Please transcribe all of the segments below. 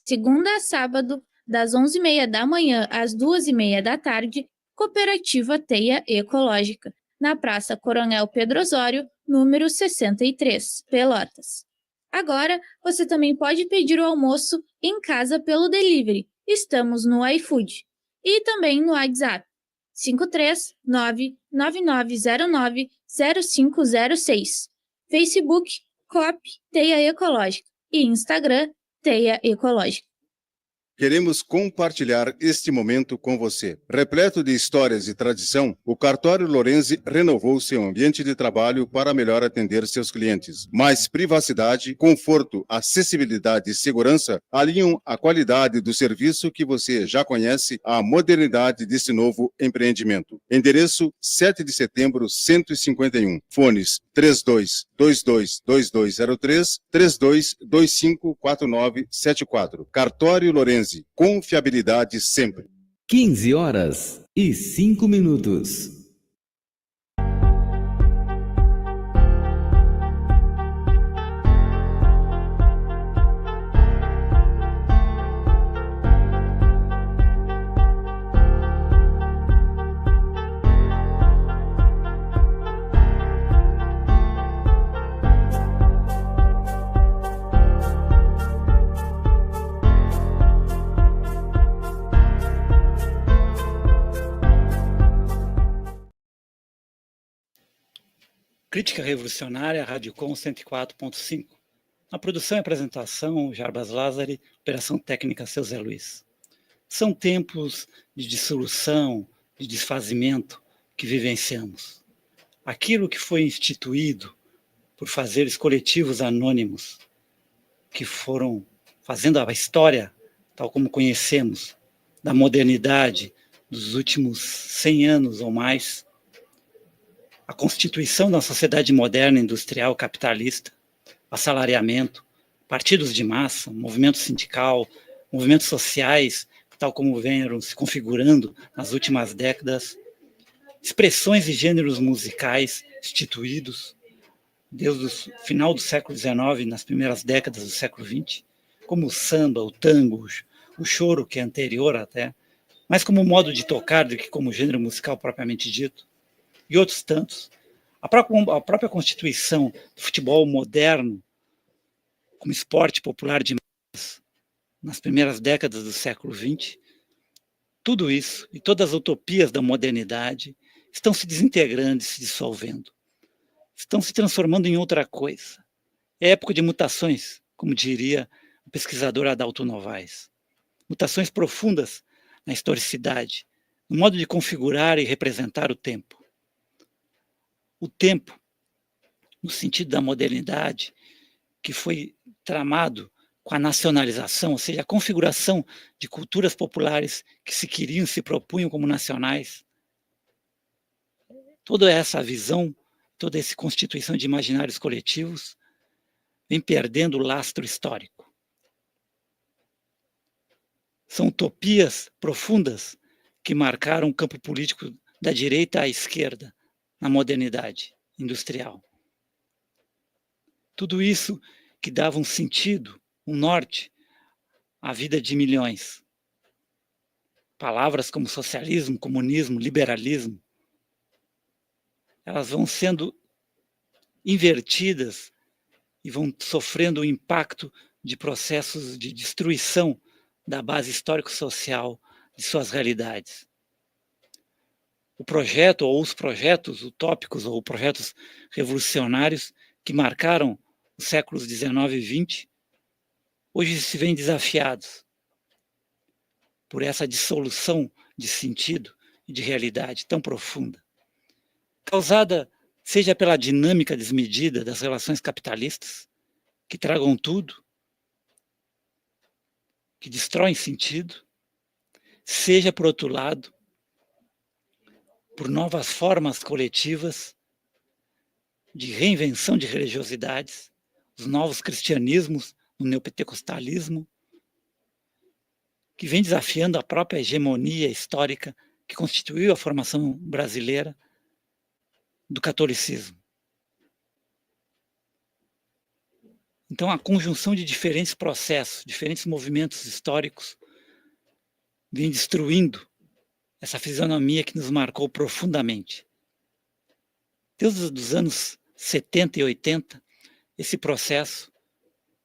segunda a sábado, das 11h30 da manhã às 2h30 da tarde, Cooperativa Teia Ecológica, na Praça Coronel Pedro Osório, número 63, Pelotas. Agora, você também pode pedir o almoço em casa pelo delivery. Estamos no iFood. E também no WhatsApp. 539-9909-0506. Facebook, Coop Teia Ecológica. E Instagram, Teia Ecológica. Queremos compartilhar este momento com você. Repleto de histórias e tradição, o Cartório Lorenzi renovou seu ambiente de trabalho para melhor atender seus clientes. Mais privacidade, conforto, acessibilidade e segurança alinham a qualidade do serviço que você já conhece à modernidade desse novo empreendimento. Endereço 7 de setembro, 151. Fones 32222203, 32254974. Cartório Lorenzi. Confiabilidade sempre. 15h05. Crítica Revolucionária, Rádio Com 104.5. Na produção e apresentação, Jarbas Lázari, operação técnica, seu Zé Luiz. São tempos de dissolução, de desfazimento que vivenciamos. Aquilo que foi instituído por fazeres coletivos anônimos, que foram fazendo a história, tal como conhecemos, da modernidade dos últimos 100 anos ou mais, a constituição da sociedade moderna, industrial, capitalista, assalariamento, partidos de massa, movimento sindical, movimentos sociais, tal como vieram se configurando nas últimas décadas, expressões e gêneros musicais instituídos desde o final do século XIX, nas primeiras décadas do século XX, como o samba, o tango, o choro, que é anterior até, mais como modo de tocar do que como gênero musical propriamente dito, e outros tantos. A própria constituição do futebol moderno, como esporte popular de massas, nas primeiras décadas do século XX, tudo isso e todas as utopias da modernidade estão se desintegrando e se dissolvendo. Estão se transformando em outra coisa. É época de mutações, como diria o pesquisador Adalto Novaes. Mutações profundas na historicidade, no modo de configurar e representar o tempo. O tempo, no sentido da modernidade, que foi tramado com a nacionalização, ou seja, a configuração de culturas populares que se propunham como nacionais. Toda essa visão, toda essa constituição de imaginários coletivos vem perdendo o lastro histórico. São utopias profundas que marcaram o campo político da direita à esquerda, na modernidade industrial. Tudo isso que dava um sentido, um norte à vida de milhões. Palavras como socialismo, comunismo, liberalismo, elas vão sendo invertidas e vão sofrendo o impacto de processos de destruição da base histórico-social de suas realidades. O projeto ou os projetos utópicos ou projetos revolucionários que marcaram os séculos XIX e XX, hoje se veem desafiados por essa dissolução de sentido e de realidade tão profunda, causada seja pela dinâmica desmedida das relações capitalistas, que tragam tudo, que destroem sentido, seja, por outro lado, por novas formas coletivas de reinvenção de religiosidades, os novos cristianismos, o neopentecostalismo, que vem desafiando a própria hegemonia histórica que constituiu a formação brasileira do catolicismo. Então, a conjunção de diferentes processos, diferentes movimentos históricos, vem destruindo essa fisionomia que nos marcou profundamente. Desde os anos 70 e 80, esse processo,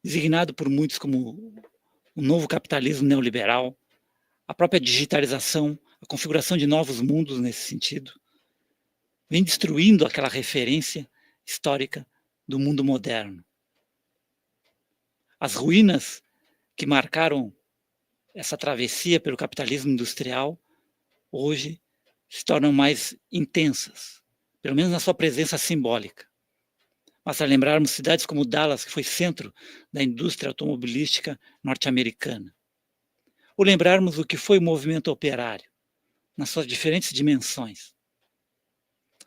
designado por muitos como o novo capitalismo neoliberal, a própria digitalização, a configuração de novos mundos nesse sentido, vem destruindo aquela referência histórica do mundo moderno. As ruínas que marcaram essa travessia pelo capitalismo industrial, hoje se tornam mais intensas, pelo menos na sua presença simbólica. Basta lembrarmos cidades como Dallas, que foi centro da indústria automobilística norte-americana. Ou lembrarmos o que foi o movimento operário, nas suas diferentes dimensões.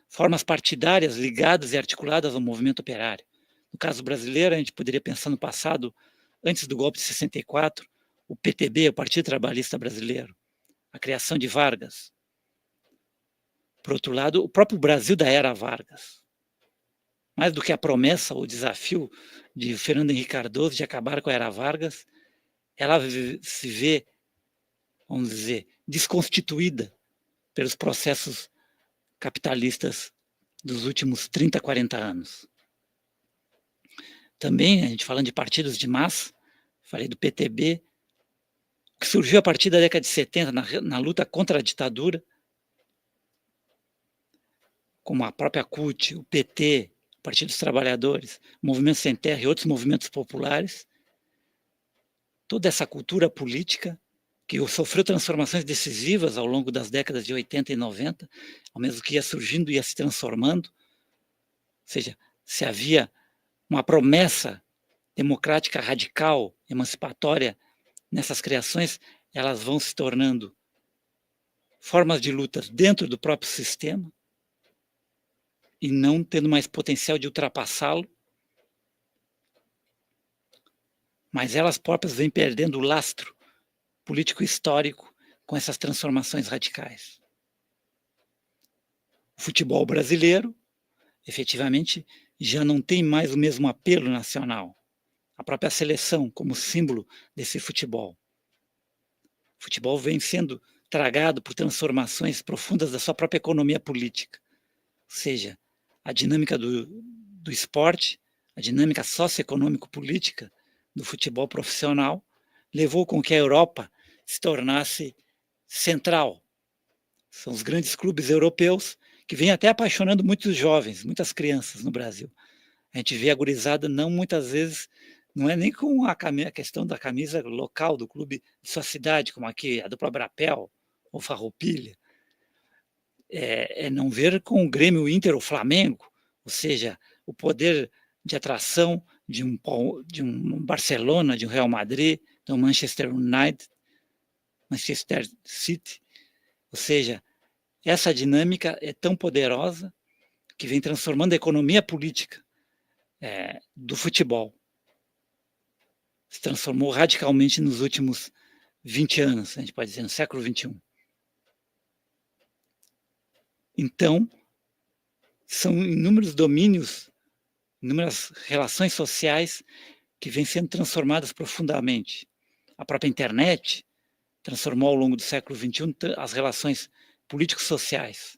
Formas partidárias ligadas e articuladas ao movimento operário. No caso brasileiro, a gente poderia pensar no passado, antes do golpe de 64, o PTB, o Partido Trabalhista Brasileiro, a criação de Vargas. Por outro lado, o próprio Brasil da era Vargas. Mais do que a promessa ou o desafio de Fernando Henrique Cardoso de acabar com a era Vargas, ela se vê, vamos dizer, desconstituída pelos processos capitalistas dos últimos 30, 40 anos. Também, a gente falando de partidos de massa, falei do PTB, que surgiu a partir da década de 70 na luta contra a ditadura, como a própria CUT, o PT, o Partido dos Trabalhadores, o Movimento Sem Terra e outros movimentos populares, toda essa cultura política que sofreu transformações decisivas ao longo das décadas de 80 e 90, ao mesmo que ia surgindo e ia se transformando, ou seja, se havia uma promessa democrática radical, emancipatória nessas criações, elas vão se tornando formas de lutas dentro do próprio sistema e não tendo mais potencial de ultrapassá-lo, mas elas próprias vêm perdendo o lastro político histórico com essas transformações radicais. O futebol brasileiro, efetivamente, já não tem mais o mesmo apelo nacional. A própria seleção como símbolo desse futebol. O futebol vem sendo tragado por transformações profundas da sua própria economia política. Ou seja, a dinâmica do esporte, a dinâmica socioeconômico-política do futebol profissional levou com que a Europa se tornasse central. São os grandes clubes europeus que vêm até apaixonando muitos jovens, muitas crianças no Brasil. A gente vê a gurizada não muitas vezes, não é nem com a questão da camisa local do clube de sua cidade, como aqui a dupla Brapel ou Farroupilha, é não ver com o Grêmio, Inter ou Flamengo, ou seja, o poder de atração de um Barcelona, de um Real Madrid, de um Manchester United, Manchester City, ou seja, essa dinâmica é tão poderosa que vem transformando a economia política do futebol. Se transformou radicalmente nos últimos 20 anos, a gente pode dizer, no século XXI. Então, são inúmeros domínios, inúmeras relações sociais que vêm sendo transformadas profundamente. A própria internet transformou ao longo do século XXI as relações políticos sociais,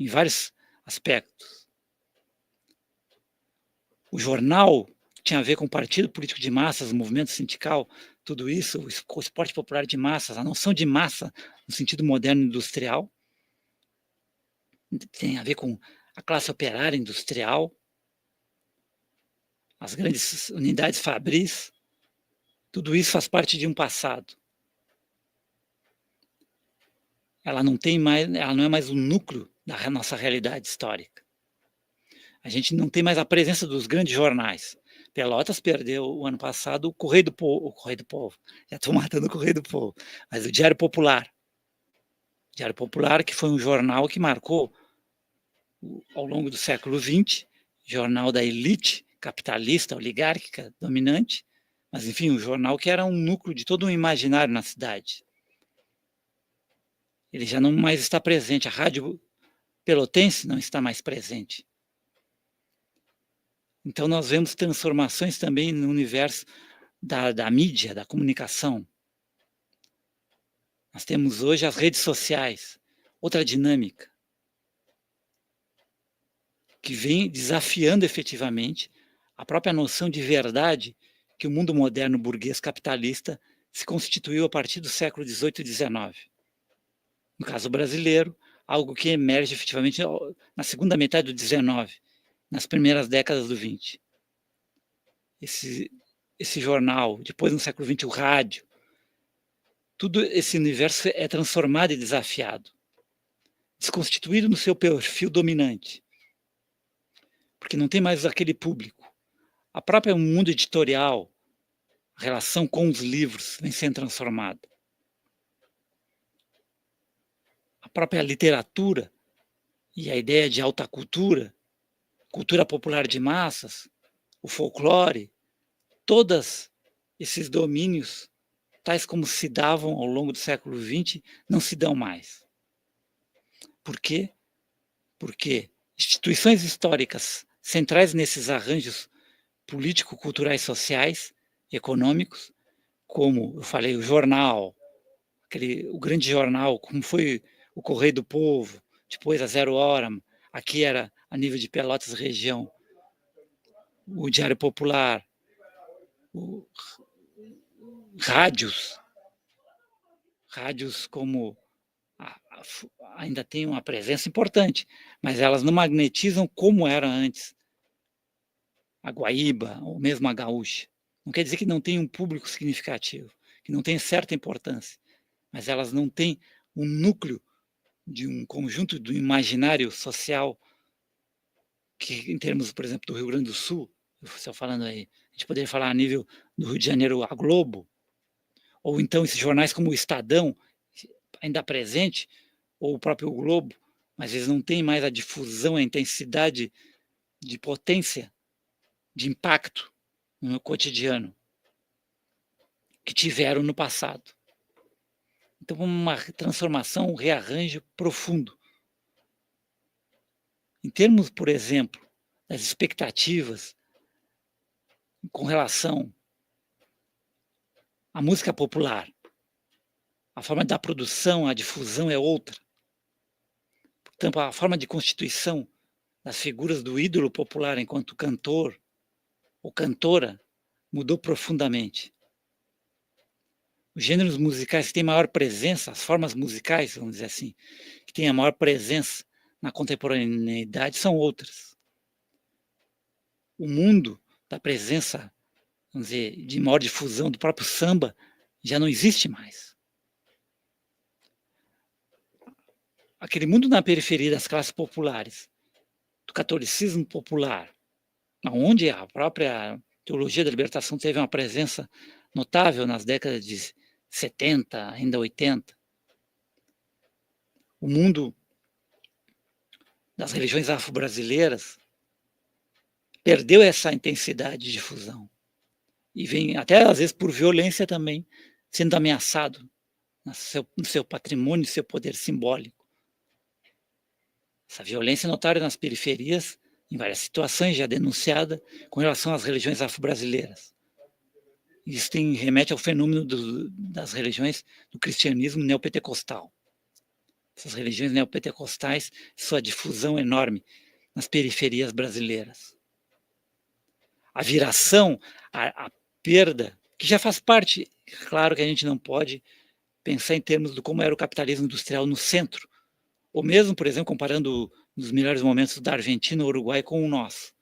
em vários aspectos. O jornal tinha a ver com o partido político de massas, o movimento sindical, tudo isso, o esporte popular de massas, a noção de massa no sentido moderno industrial, tem a ver com a classe operária industrial, as grandes unidades fabris, tudo isso faz parte de um passado. Ela não é mais o núcleo da nossa realidade histórica. A gente não tem mais a presença dos grandes jornais. Pelotas perdeu o ano passado o Correio do Povo, já estou matando o Correio do Povo, mas o Diário Popular. O Diário Popular, que foi um jornal que marcou, ao longo do século XX, jornal da elite capitalista, oligárquica, dominante, mas enfim, um jornal que era um núcleo de todo um imaginário na cidade. Ele já não mais está presente, a Rádio Pelotense não está mais presente. Então, nós vemos transformações também no universo da mídia, da comunicação. Nós temos hoje as redes sociais, outra dinâmica, que vem desafiando efetivamente a própria noção de verdade que o mundo moderno burguês capitalista se constituiu a partir do século XVIII e XIX. No caso brasileiro, algo que emerge efetivamente na segunda metade do XIX, nas primeiras décadas do XX. Esse jornal, depois no século XX o rádio, tudo esse universo é transformado e desafiado, desconstituído no seu perfil dominante, porque não tem mais aquele público. A própria mundo editorial, a relação com os livros vem sendo transformada. A própria literatura e a ideia de alta cultura, cultura popular de massas, o folclore, todos esses domínios, tais como se davam ao longo do século XX, não se dão mais. Por quê? Porque instituições históricas centrais nesses arranjos político-culturais, sociais, econômicos, como eu falei, o jornal, o grande jornal, como foi o Correio do Povo, depois a Zero Hora, aqui era a nível de Pelotas região, o Diário Popular, rádios como ainda têm uma presença importante, mas elas não magnetizam como era antes. A Guaíba, ou mesmo a Gaúcha. Não quer dizer que não tem um público significativo, que não tem certa importância, mas elas não têm um núcleo de um conjunto do imaginário social que, em termos, por exemplo, do Rio Grande do Sul, estou falando aí, a gente poderia falar a nível do Rio de Janeiro, a Globo, ou então esses jornais como o Estadão, ainda presente, ou o próprio Globo, mas eles não têm mais a difusão, a intensidade de potência, de impacto no meu cotidiano que tiveram no passado. Então, uma transformação, um rearranjo profundo. Em termos, por exemplo, das expectativas com relação à música popular, a forma da produção, a difusão é outra. Portanto, a forma de constituição das figuras do ídolo popular enquanto cantor ou cantora mudou profundamente. Os gêneros musicais que têm maior presença, as formas musicais, vamos dizer assim, que têm a maior presença na contemporaneidade são outras. O mundo da presença, vamos dizer, de maior difusão do próprio samba já não existe mais. Aquele mundo na periferia das classes populares, do catolicismo popular, onde a própria teologia da libertação teve uma presença notável nas décadas de 70, ainda 80. O mundo das religiões afro-brasileiras perdeu essa intensidade de difusão e vem até às vezes por violência também sendo ameaçado no seu patrimônio, no seu poder simbólico. Essa violência é notória nas periferias, em várias situações já denunciada com relação às religiões afro-brasileiras. Isso remete ao fenômeno das religiões do cristianismo neopentecostal. Essas religiões neopentecostais, sua difusão enorme nas periferias brasileiras. A viração, a perda, que já faz parte, claro que a gente não pode pensar em termos de como era o capitalismo industrial no centro, ou mesmo, por exemplo, comparando os melhores momentos da Argentina ou Uruguai com o nosso.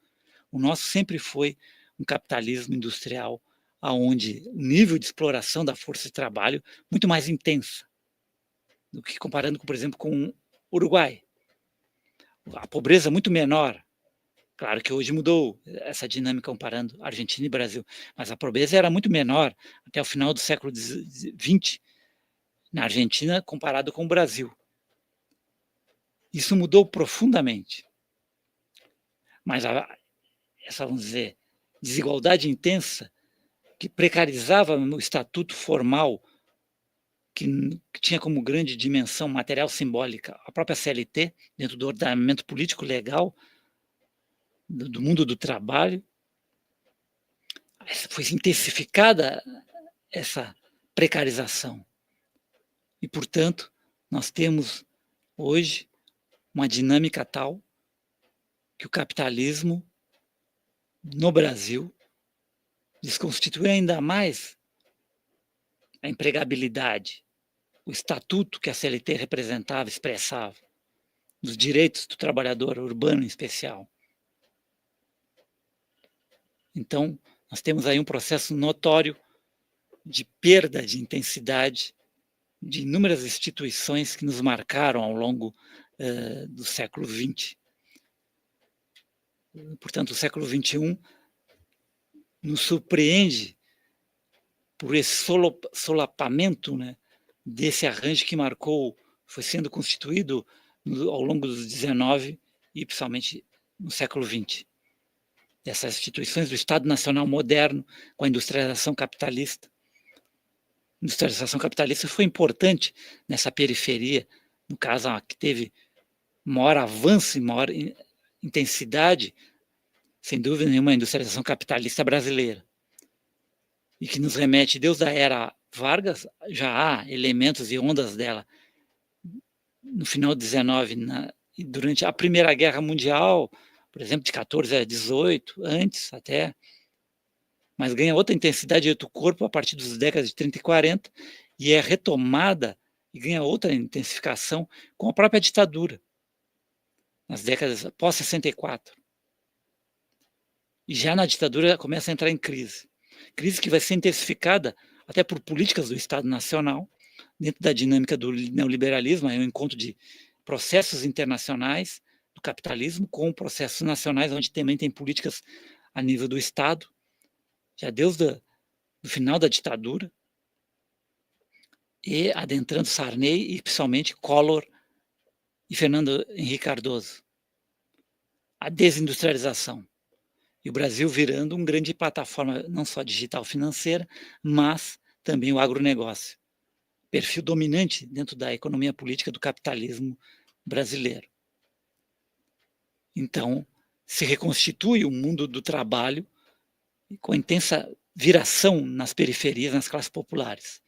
O nosso sempre foi um capitalismo industrial onde o nível de exploração da força de trabalho muito mais intensa do que comparando, por exemplo, com o Uruguai. A pobreza muito menor. Claro que hoje mudou essa dinâmica comparando Argentina e Brasil, mas a pobreza era muito menor até o final do século XX na Argentina comparado com o Brasil. Isso mudou profundamente. Mas essa, vamos dizer, desigualdade intensa que precarizava o estatuto formal, que tinha como grande dimensão material simbólica a própria CLT, dentro do ordenamento político legal do mundo do trabalho, foi intensificada essa precarização. E, portanto, nós temos hoje uma dinâmica tal que o capitalismo no Brasil desconstitui ainda mais a empregabilidade, o estatuto que a CLT representava, expressava, dos direitos do trabalhador urbano em especial. Então, nós temos aí um processo notório de perda de intensidade de inúmeras instituições que nos marcaram ao longo do século XX. Portanto, o século XXI nos surpreende por esse solapamento, né, desse arranjo que foi sendo constituído ao longo dos XIX e principalmente no século XX. Essas instituições do Estado Nacional moderno com a industrialização capitalista. A industrialização capitalista foi importante nessa periferia, no caso, que teve maior avanço e maior intensidade, sem dúvida nenhuma, a industrialização capitalista brasileira. E que nos remete, desde a era Vargas, já há elementos e ondas dela no final do XIX, e durante a Primeira Guerra Mundial, por exemplo, de 14 a 18, antes até, mas ganha outra intensidade e outro corpo a partir das décadas de 30 e 40, e é retomada e ganha outra intensificação com a própria ditadura, nas décadas pós-64. E já na ditadura começa a entrar em crise. Crise que vai ser intensificada até por políticas do Estado Nacional, dentro da dinâmica do neoliberalismo, é um encontro de processos internacionais do capitalismo com processos nacionais, onde também tem políticas a nível do Estado, já desde o final da ditadura, e adentrando Sarney e principalmente Collor e Fernando Henrique Cardoso. A desindustrialização. E o Brasil virando uma grande plataforma, não só digital financeira, mas também o agronegócio. Perfil dominante dentro da economia política do capitalismo brasileiro. Então, se reconstitui o mundo do trabalho com intensa viração nas periferias, nas classes populares.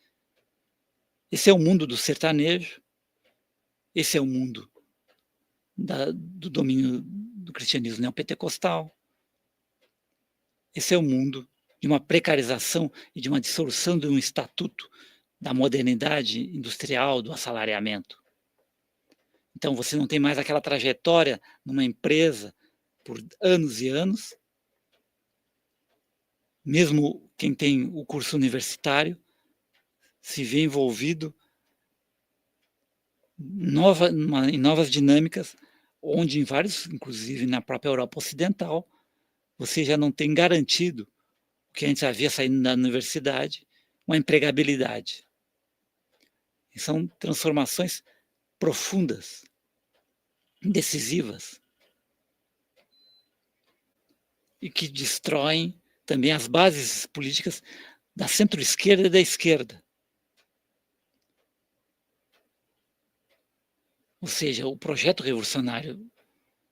Esse é o mundo do sertanejo, esse é o mundo do domínio do cristianismo neopentecostal, esse é o mundo de uma precarização e de uma dissolução de um estatuto da modernidade industrial, do assalariamento. Então, você não tem mais aquela trajetória numa empresa por anos e anos. Mesmo quem tem o curso universitário se vê envolvido em novas dinâmicas, onde em vários, inclusive na própria Europa Ocidental, você já não tem garantido o que antes havia saindo da universidade, uma empregabilidade. E são transformações profundas, decisivas, e que destroem também as bases políticas da centro-esquerda e da esquerda. Ou seja, o projeto revolucionário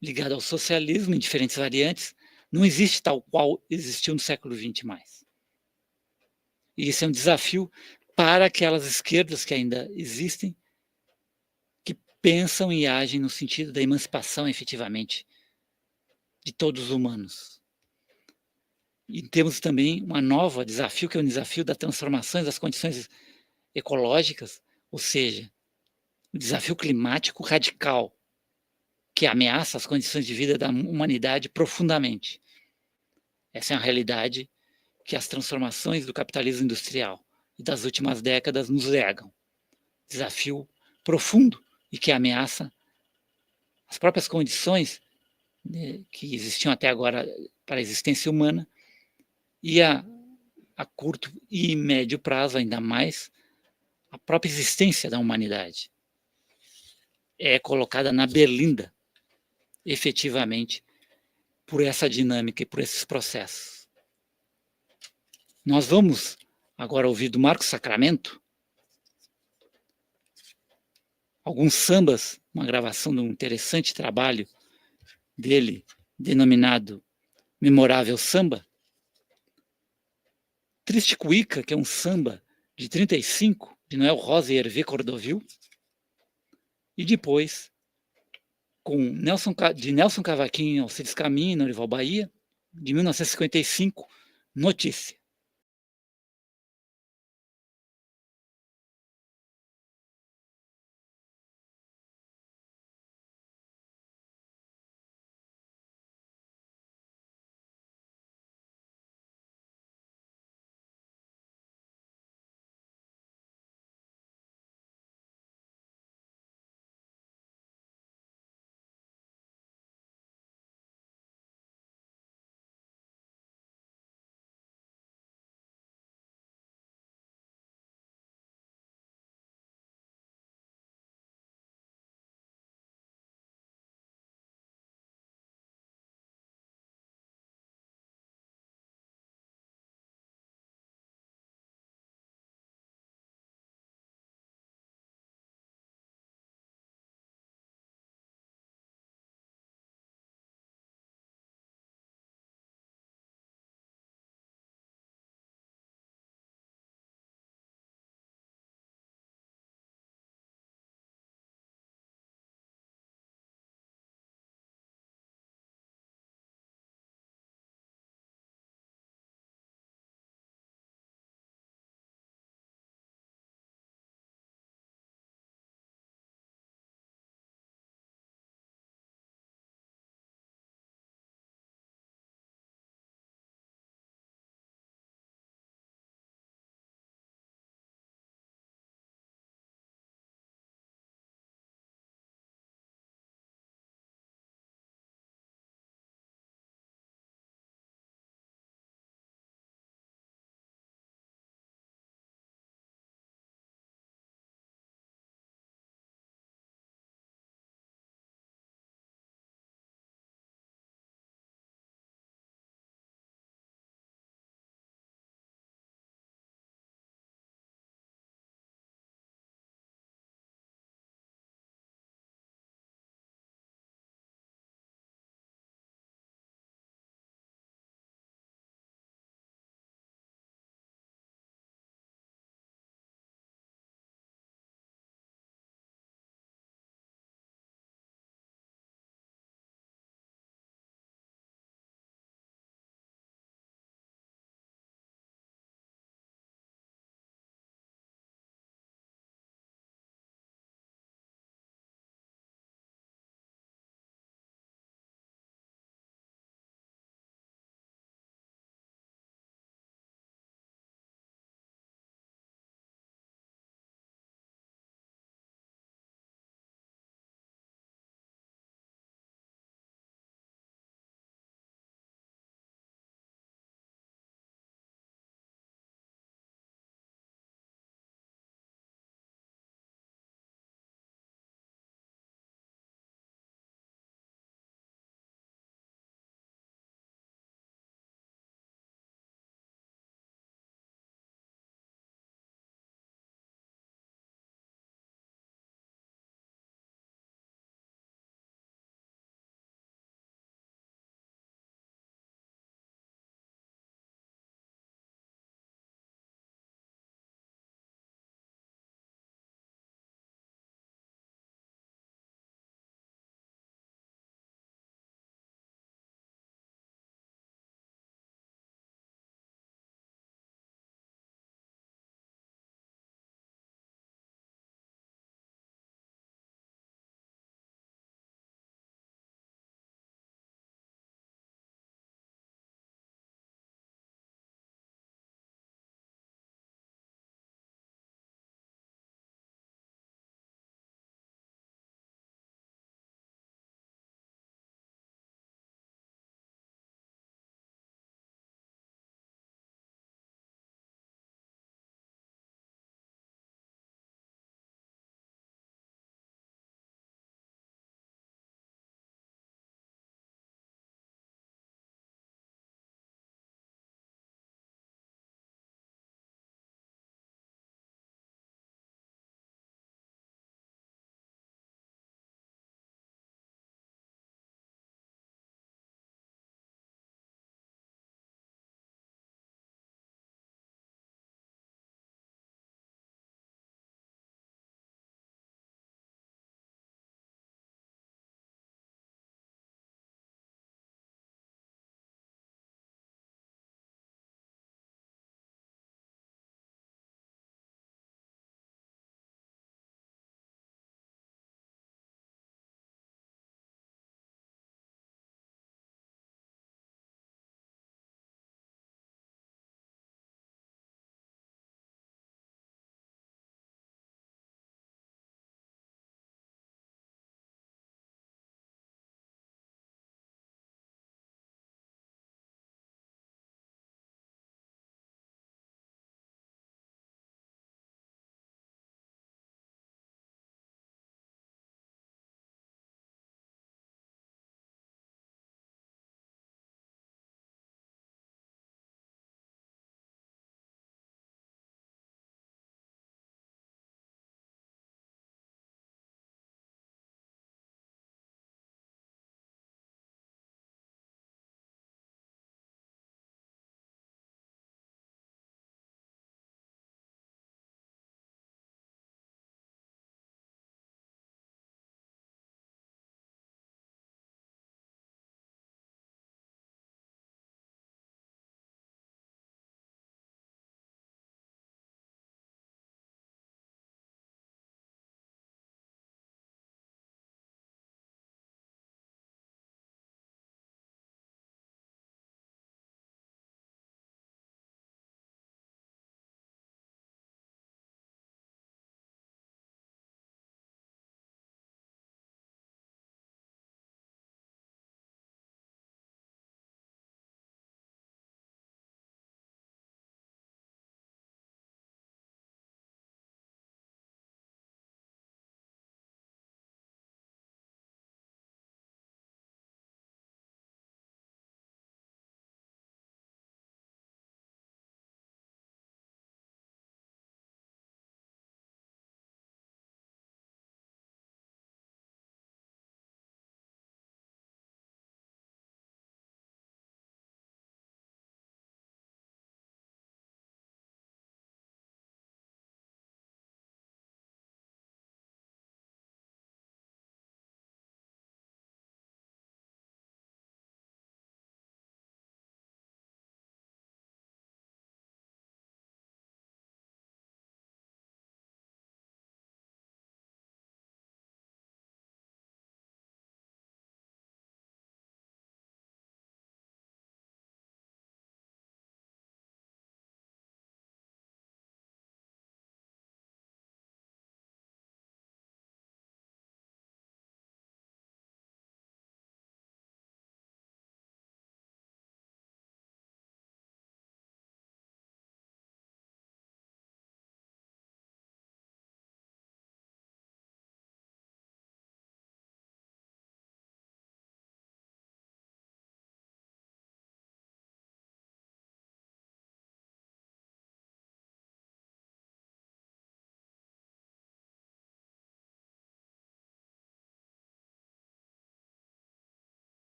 ligado ao socialismo em diferentes variantes não existe tal qual existiu no século XX mais. E esse é um desafio para aquelas esquerdas que ainda existem, que pensam e agem no sentido da emancipação efetivamente de todos os humanos. E temos também um novo desafio, que é o desafio da transformação das condições ecológicas, ou seja, o desafio climático radical, que ameaça as condições de vida da humanidade profundamente. Essa é uma realidade que as transformações do capitalismo industrial e das últimas décadas nos legam. Desafio profundo e que ameaça as próprias condições, né, que existiam até agora para a existência humana, e a curto e médio prazo, ainda mais, a própria existência da humanidade é colocada na berlinda, efetivamente, por essa dinâmica e por esses processos. Nós vamos agora ouvir do Marcos Sacramento alguns sambas, uma gravação de um interessante trabalho dele, denominado Memorável Samba, Triste Cuíca, que é um samba de 35, de Noel Rosa e Hervé Cordovil. E depois, de Nelson Cavaquinho, Alcides Caminho, Norival Bahia, de 1955, Notícia.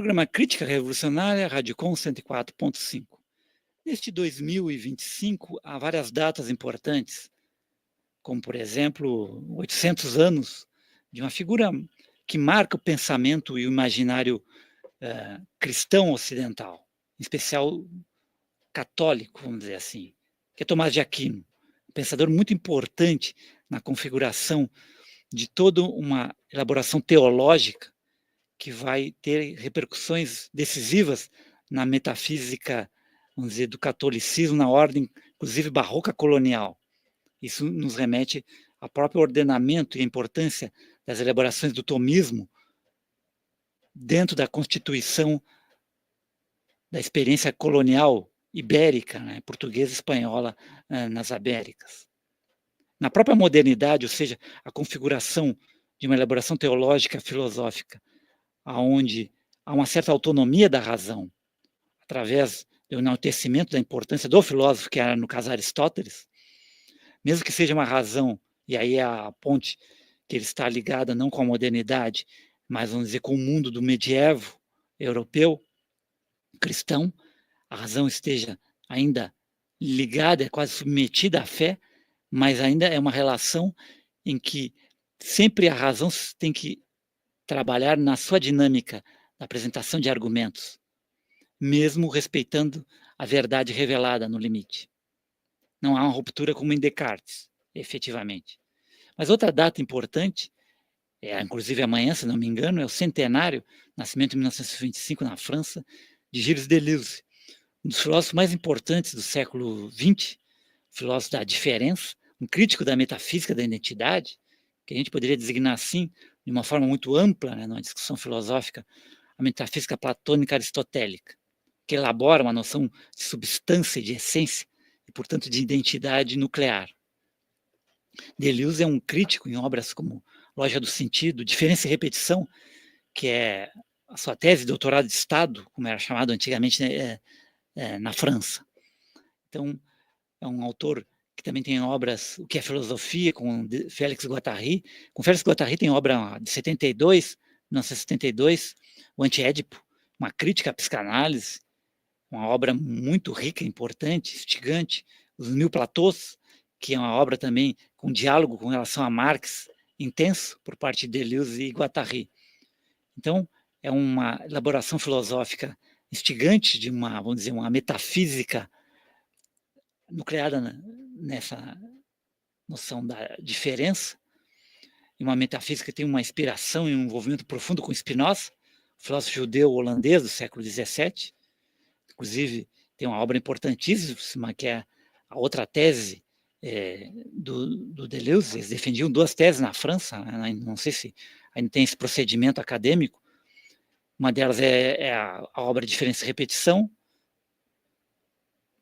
Programa Crítica Revolucionária, Radicom 104.5. Neste 2025, há várias datas importantes, como, por exemplo, 800 anos de uma figura que marca o pensamento e o imaginário cristão ocidental, em especial católico, vamos dizer assim, que é Tomás de Aquino, um pensador muito importante na configuração de toda uma elaboração teológica que vai ter repercussões decisivas na metafísica, vamos dizer, do catolicismo, na ordem, inclusive, barroca colonial. Isso nos remete ao próprio ordenamento e a importância das elaborações do tomismo dentro da constituição da experiência colonial ibérica, né, portuguesa e espanhola nas Américas. Na própria modernidade, ou seja, a configuração de uma elaboração teológica filosófica, onde há uma certa autonomia da razão, através do enaltecimento da importância do filósofo, que era, no caso, Aristóteles, mesmo que seja uma razão, e aí a ponte que ele está ligada não com a modernidade, mas, vamos dizer, com o mundo do medievo europeu, cristão, a razão esteja ainda ligada, é quase submetida à fé, mas ainda é uma relação em que sempre a razão tem que trabalhar na sua dinâmica da apresentação de argumentos, mesmo respeitando a verdade revelada no limite. Não há uma ruptura como em Descartes, efetivamente. Mas outra data importante, inclusive amanhã, se não me engano, é o centenário, nascimento em 1925 na França, de Gilles Deleuze, um dos filósofos mais importantes do século XX, filósofo da diferença, um crítico da metafísica da identidade, que a gente poderia designar assim, de uma forma muito ampla, né, numa discussão filosófica, a metafísica platônica aristotélica, que elabora uma noção de substância e de essência, e, portanto, de identidade nuclear. Deleuze é um crítico em obras como Lógica do Sentido, Diferença e Repetição, que é a sua tese de doutorado de Estado, como era chamado antigamente, na França. Então, é um autor que também tem obras, O que é Filosofia, com Félix Guattari. Com Félix Guattari tem obra de 1972, O Anti-Édipo, uma crítica à psicanálise, uma obra muito rica, importante, instigante, Os Mil Platôs, que é uma obra também com diálogo com relação a Marx, intenso, por parte de Deleuze e Guattari. Então, é uma elaboração filosófica instigante de uma, vamos dizer, uma metafísica nucleada nessa noção da diferença, e uma metafísica que tem uma inspiração e um envolvimento profundo com Spinoza, filósofo judeu holandês do século XVII. Inclusive, tem uma obra importantíssima, que é a outra tese do Deleuze. Eles defendiam duas teses na França, né? Não sei se ainda tem esse procedimento acadêmico. Uma delas é a obra Diferença e Repetição,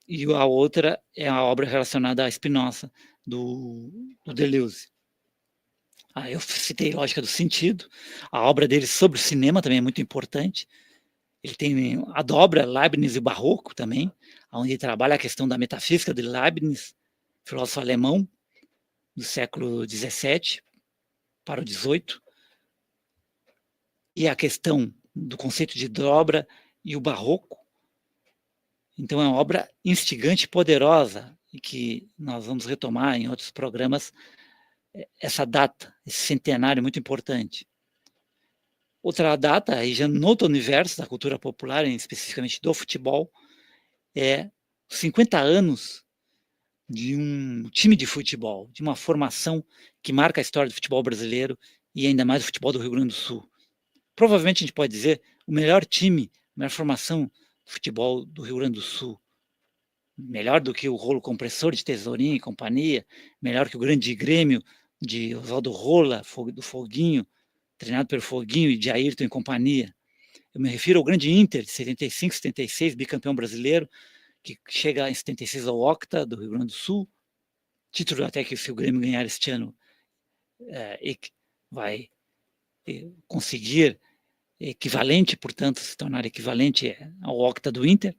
e a outra é a obra relacionada a Spinoza, do Deleuze. Eu citei Lógica do Sentido, a obra dele sobre o cinema também é muito importante. Ele tem a dobra Leibniz e o Barroco também, onde ele trabalha a questão da metafísica de Leibniz, filósofo alemão do século XVII para o XVIII, e a questão do conceito de dobra e o Barroco. Então é uma obra instigante e poderosa, e que nós vamos retomar em outros programas essa data, esse centenário muito importante. Outra data, aí já no outro universo da cultura popular, especificamente do futebol, é 50 anos de um time de futebol, de uma formação que marca a história do futebol brasileiro e ainda mais do futebol do Rio Grande do Sul. Provavelmente a gente pode dizer o melhor time, a melhor formação do futebol do Rio Grande do Sul. Melhor do que o Rolo Compressor de Tesourinho e companhia, melhor que o grande Grêmio de Oswaldo Rola, do Foguinho, treinado pelo Foguinho e de Ayrton e companhia. Eu me refiro ao grande Inter de 75, 76, bicampeão brasileiro, que chega em 76 ao Octa do Rio Grande do Sul, título até que se o Grêmio ganhar este ano, vai conseguir equivalente, portanto, se tornar equivalente ao Octa do Inter.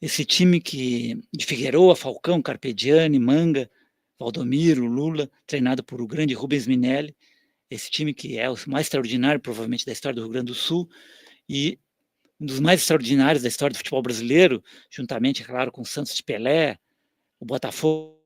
Esse time de Figueroa, Falcão, Carpegiani, Manga, Valdomiro, Lula, treinado por o grande Rubens Minelli, esse time que é o mais extraordinário, provavelmente, da história do Rio Grande do Sul, e um dos mais extraordinários da história do futebol brasileiro, juntamente, é claro, com o Santos de Pelé, o Botafogo